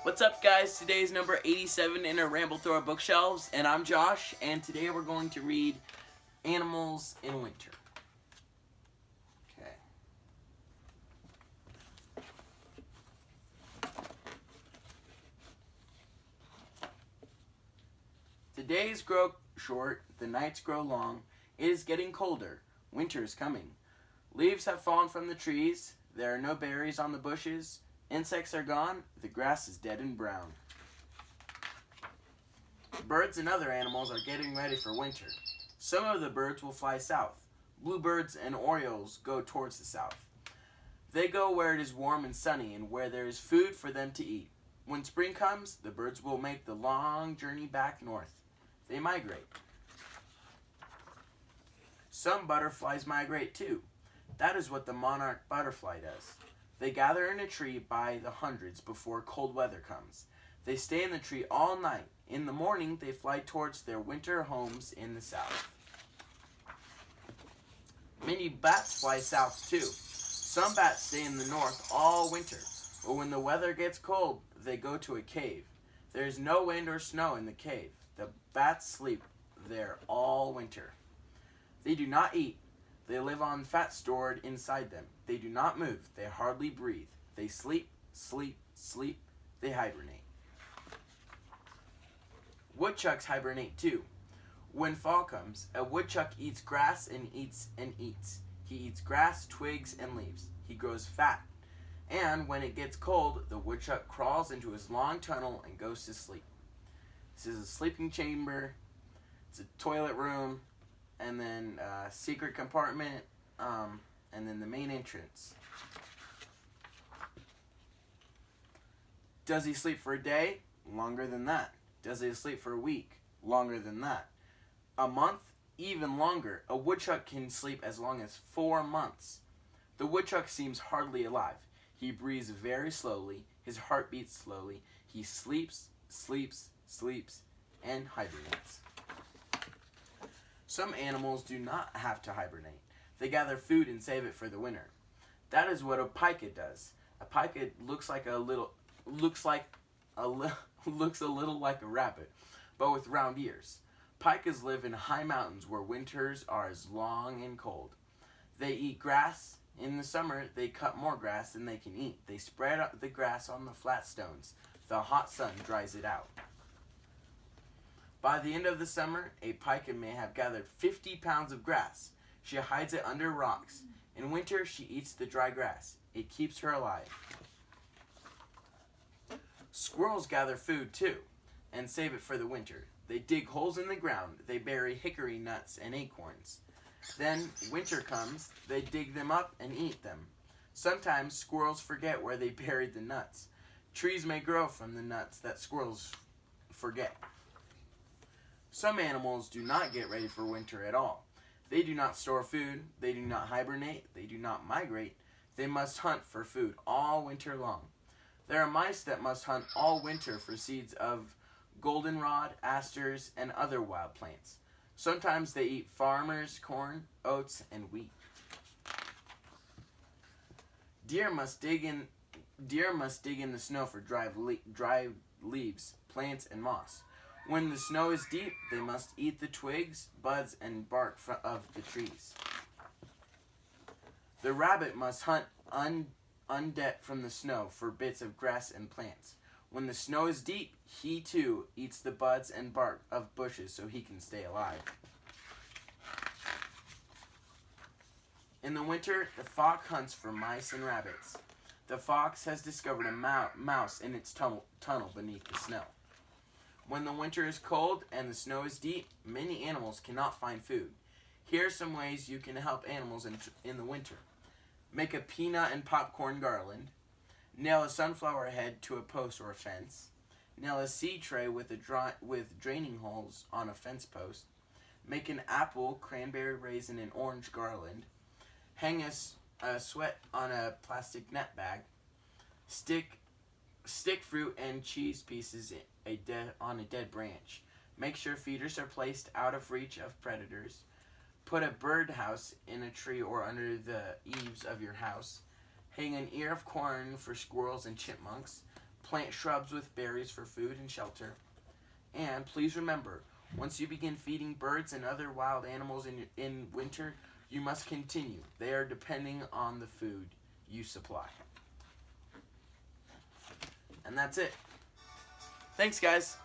What's up, guys? Today is number 87 in our Ramble Through Our Bookshelves, and I'm Josh, and today we're going to read Animals in Winter. Okay. The days grow short, the nights grow long, it is getting colder, winter is coming. Leaves have fallen from the trees, there are no berries on the bushes, insects are gone, the grass is dead and brown. Birds and other animals are getting ready for winter. Some of the birds will fly south. Bluebirds and orioles go towards the south. They go where it is warm and sunny and where there is food for them to eat. When spring comes, the birds will make the long journey back north. They migrate. Some butterflies migrate too. That is what the monarch butterfly does. They gather in a tree by the hundreds before cold weather comes. They stay in the tree all night. In the morning, they fly towards their winter homes in the south. Many bats fly south too. Some bats stay in the north all winter, but when the weather gets cold, they go to a cave. There is no wind or snow in the cave. The bats sleep there all winter. They do not eat. They live on fat stored inside them. They do not move. They hardly breathe. They sleep, sleep, sleep. They hibernate. Woodchucks hibernate too. When fall comes, a woodchuck eats grass and eats and eats. He eats grass, twigs, and leaves. He grows fat. And when it gets cold, the woodchuck crawls into his long tunnel and goes to sleep. This is a sleeping chamber. It's a toilet room. And then a secret compartment, and then the main entrance. Does he sleep for a day? Longer than that. Does he sleep for a week? Longer than that. A month? Even longer. A woodchuck can sleep as long as 4 months. The woodchuck seems hardly alive. He breathes very slowly. His heart beats slowly. He sleeps, sleeps, sleeps, and hibernates. Some animals do not have to hibernate. They gather food and save it for the winter. That is what a pika does. A pika looks a little like a rabbit, but with round ears. Pikas live in high mountains where winters are as long and cold. They eat grass. In the summer, they cut more grass than they can eat. They spread out the grass on the flat stones. The hot sun dries it out. By the end of the summer, a pika may have gathered 50 pounds of grass. She hides it under rocks. In winter, she eats the dry grass. It keeps her alive. Squirrels gather food too, and save it for the winter. They dig holes in the ground. They bury hickory nuts and acorns. Then winter comes. They dig them up and eat them. Sometimes squirrels forget where they buried the nuts. Trees may grow from the nuts that squirrels forget. Some animals do not get ready for winter at all. They do not store food. They do not hibernate. They do not migrate. They must hunt for food all winter long. There are mice that must hunt all winter for seeds of goldenrod, asters, and other wild plants. Sometimes they eat farmers' corn, oats, and wheat. Deer must dig in the snow for dry leaves, plants, and moss. When the snow is deep, they must eat the twigs, buds, and bark of the trees. The rabbit must hunt undead from the snow for bits of grass and plants. When the snow is deep, he too eats the buds and bark of bushes so he can stay alive. In the winter, the fox hunts for mice and rabbits. The fox has discovered a mouse in its tunnel beneath the snow. When the winter is cold and the snow is deep, many animals cannot find food. Here are some ways you can help animals in the winter. Make a peanut and popcorn garland. Nail a sunflower head to a post or a fence. Nail a seed tray with draining holes on a fence post. Make an apple, cranberry, raisin, and orange garland. Hang a sweat on a plastic net bag. Stick fruit and cheese pieces on a dead branch. Make sure feeders are placed out of reach of predators. Put a birdhouse in a tree or under the eaves of your house. Hang an ear of corn for squirrels and chipmunks. Plant shrubs with berries for food and shelter. And please remember, once you begin feeding birds and other wild animals in winter, you must continue. They are depending on the food you supply. And that's it. Thanks, guys.